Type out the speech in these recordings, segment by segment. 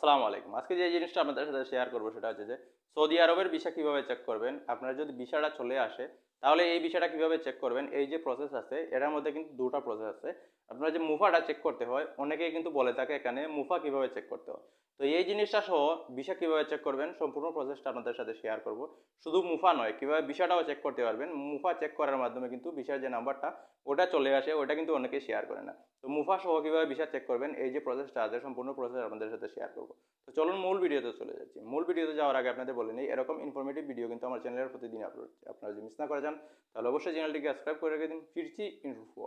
আসসালামু আলাইকুম। আজকে যে জিনিসটা আপনাদের সাথে শেয়ার করব সেটা হচ্ছে যে সৌদি আরবের ভিসা কিভাবে চেক করবেন। আপনার যদি ভিসাটা চলে আসে তাহলে এই ভিসাটা কিভাবে চেক করবেন। এই যে প্রসেস আছে এটার মধ্যে কিন্তু দুটো প্রসেস আছে। আপনার যে মুফাটা চেক করতে হয় অনেকেই কিন্তু বলে থাকে এখানে মুফা কিভাবে চেক করতে হয়। তো এই জিনিসটা সহ ভিসা কিভাবে চেক করবেন সম্পূর্ণ প্রসেসটা আপনাদের সাথে শেয়ার করব। শুধু মুফা নয়, কিভাবে ভিসাটাও চেক করতে পারবেন। মুফা চেক করার মাধ্যমে কিন্তু ভিসার যে নাম্বারটা ওটা চলে আসে, ওটা কিন্তু অনেকেই শেয়ার করে না। তো মুফা সহ কিভাবে ভিসা চেক করবেন এই যে প্রসেসটা আছে সম্পূর্ণ প্রসেস আপনাদের সাথে শেয়ার করব। তো চলুন মূল ভিডিওতে চলে যাচ্ছি। মূল ভিডিওতে যাওয়ার আগে আপনাদের বলে নিই, এরকম ইনফরমেটিভ ভিডিও কিন্তু আমার চ্যানেলের প্রতিদিন আপলোড হচ্ছে। আপনারা যদি মিস না করে যান তাহলে অবশ্যই চ্যানেলটিকে সাবস্ক্রাইব করে রেখে দিন। ফিরছি ইনফো।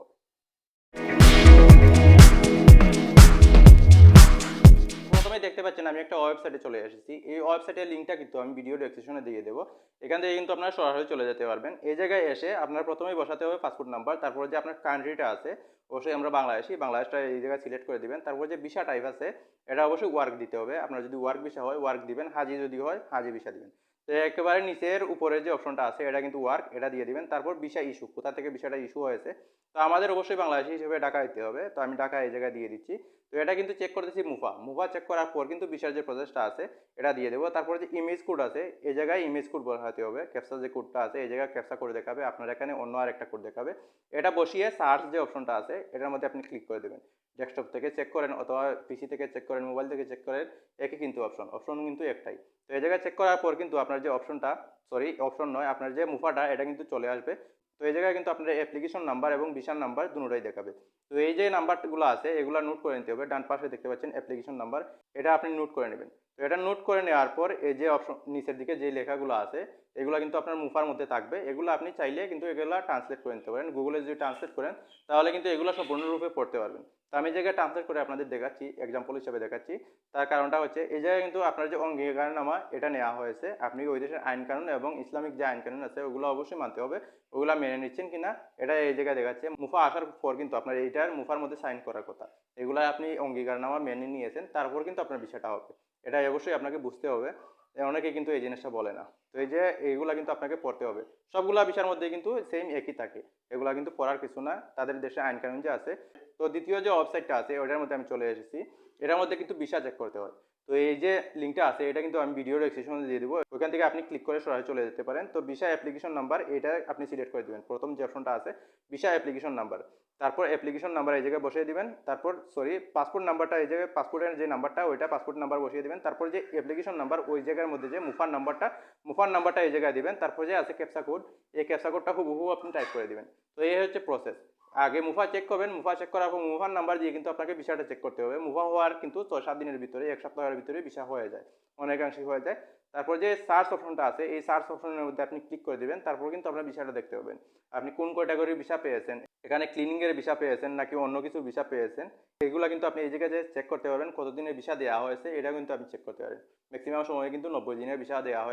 প্রথমে দেখতে পাচ্ছেন আমি একটা ওয়েবসাইটে চলে এসেছি। এই ওয়েবসাইটের লিঙ্কটা কিন্তু আমি ভিডিও ডেসক্রিপশনে দিয়ে দেবো। এখান থেকে কিন্তু আপনারা সরাসরি চলে যেতে পারবেন। এই জায়গায় এসে আপনার প্রথমেই বসাতে হবে পাসপোর্ট নাম্বার, তারপর যে আপনার কান্ট্রিটা আছে অবশ্যই আমরা বাংলাদেশি, বাংলাদেশটা এই জায়গায় সিলেক্ট করে দিবেন। তারপর যে ভিসা টাইপ আছে এটা অবশ্যই ওয়ার্ক দিতে হবে। আপনার যদি ওয়ার্ক ভিসা হয় ওয়ার্ক দিবেন, হাজি যদি হয় হাজি ভিসা দিবেন। তো একেবারে নিচের উপরে যে অপশনটা আছে এটা কিন্তু ওয়ার্ক, এটা দিয়ে দিবেন। তারপর ভিসা ইস্যু, কোথা থেকে ভিসাটা ইস্যু হয়েছে। তো আমাদের অবশ্যই বাংলাদেশি হিসেবে ঢাকা দিতে হবে, তো আমি ঢাকা এই জায়গায় দিয়ে দিচ্ছি। তো এটা কিন্তু চেক করতেছি মুফা চেক করার পর কিন্তু ভিসার যে প্রসেসটা আছে এটা দিয়ে দেবো। তারপর যে ইমেজ কোড আছে এই জায়গায় ইমেজ কোড বসাতে হবে। ক্যাপসা যে কোডটা আছে এই জায়গায় ক্যাপসা কোড দেখাবে, আপনার এখানে অন্য আর একটা কোড দেখাবে। এটা বসিয়ে সার্চ যে অপশনটা আছে এটার মধ্যে আপনি ক্লিক করে দেবেন। ডেস্কটপ থেকে চেক করেন অথবা পিসি থেকে চেক করেন, মোবাইল থেকে চেক করেন, একই কিন্তু অপশন কিন্তু একটাই। তো এই জায়গায় চেক করার পর কিন্তু আপনার যে অপশনটা, সরি অপশন নয়, আপনার যে মুফাটা এটা কিন্তু চলে আসবে। তো এই জায়গায় কিন্তু আপনার অ্যাপ্লিকেশন নাম্বার এবং ভিসার নাম্বার দুটোই দেখাবে। তো এই যে নাম্বারগুলো আছে এগুলো নোট করে নিতে হবে। ডান পাশে দেখতে পাচ্ছেন অ্যাপ্লিকেশন নাম্বার, এটা আপনি নোট করে নেবেন। তো এটা নোট করে নেওয়ার পর এই যে অপশন নিচের দিকে যে লেখাগুলো আছে এগুলো কিন্তু আপনার মুফার মধ্যে থাকবে। এগুলো আপনি চাইলে কিন্তু এগুলো ট্রান্সলেট করে নিতে পারেন। গুগলে যদি ট্রান্সলেট করেন তাহলে কিন্তু এগুলো সম্পূর্ণরূপে পড়তে পারবেন। তো আমি এই জায়গায় ট্রান্সলেট করে আপনাদের দেখাচ্ছি, এক্সাম্পল হিসেবে দেখাচ্ছি। তার কারণটা হচ্ছে এই জায়গায় কিন্তু আপনার যে অঙ্গীকারনামা এটা নেওয়া হয়েছে, আপনি ওই দেশের আইন কানুন এবং ইসলামিক যে আইন কানুন আছে ওগুলো অবশ্যই মানতে হবে। ওগুলো মেনে নিচ্ছেন কিনা এটা এই জায়গায় দেখাচ্ছে। মুফা আসার পর কিন্তু আপনার এইটার মুফার মধ্যে সাইন করার কথা, এগুলো আপনি অঙ্গীকারনামা মেনে নিয়েছেন, তারপর কিন্তু আপনার বিষয়টা হবে। এটা অবশ্যই আপনাকে বুঝতে হবে। অনেকে কিন্তু এই জিনিসটা বলে না। তো এই যে এইগুলা কিন্তু আপনাকে পড়তে হবে। সবগুলা বিষয়ের মধ্যে কিন্তু সেম একই থাকে, এগুলা কিন্তু পড়ার কিছু না, তাদের দেশে আইন কানুন যে আছে। তো দ্বিতীয় যে ওয়েবসাইটটা আছে ওটার মধ্যে আমি চলে এসেছি। এটার মধ্যে কিন্তু ভিসা চেক করতে হয়। তো এই যে লিঙ্কটা আছে এটা কিন্তু আমি ভিডিও ডেসক্রিপশনে দিয়ে দেবো, ওইখান থেকে আপনি ক্লিক করে সরাসরি চলে যেতে পারেন। তো ভিসা অ্যাপ্লিকেশন নাম্বার এটা আপনি সিলেক্ট করে দেবেন। প্রথম যে অপশনটা আছে ভিসা অ্যাপ্লিকেশন নাম্বার, তারপর অ্যাপ্লিকেশন নাম্বার এই জায়গায় বসিয়ে দিবেন। তারপর পাসপোর্ট নাম্বারটা এই জায়গায় পাসপোর্টের যে নাম্বারটা ওইটা পাসপোর্ট নাম্বার বসিয়ে দিবেন। তারপর যে অ্যাপ্লিকেশন নাম্বার ওই জায়গার মধ্যে যে মুফার নাম্বারটা এই জায়গায় দিবেন। তারপর যে আছে ক্যাপসা কোড, এই ক্যাপসা কোডটা হুবহু আপনি টাইপ করে দিবেন। তো এই হচ্ছে প্রসেস। আগে মুফা চেক করবেন, মুফা চেক করার পর মুফার নাম্বার দিয়ে কিন্তু আপনাকে ভিসাটা চেক করতে হবে। মুফা হওয়ার কিন্তু 6-7 দিনের ভিতরে, এক সপ্তাহের ভিতরে ভিসা হয়ে যায়, অনেকাংশই হয়ে যায়। তারপর যে সার্চ অপশনটা আছে এই সার্চ অপশনের মধ্যে আপনি ক্লিক করে দিবেন। তারপর কিন্তু আপনার ভিসাটা দেখতে পাবেন আপনি কোন ক্যাটাগরির ভিসা পেয়েছেন, এখানে ক্লিনিং এর ভিসা পেয়েছেন নাকি অন্য কিছু ভিসা পেয়েছেন। এগুলো কিন্তু আপনি এই জায়গায় চেক করতে পারবেন। কতদিনের ভিসা দেওয়া হয়েছে এটা কিন্তু আপনি চেক করতে পারেন। ম্যাক্সিমাম সময় কিন্তু 90 দিনের ভিসা দেওয়া হয়।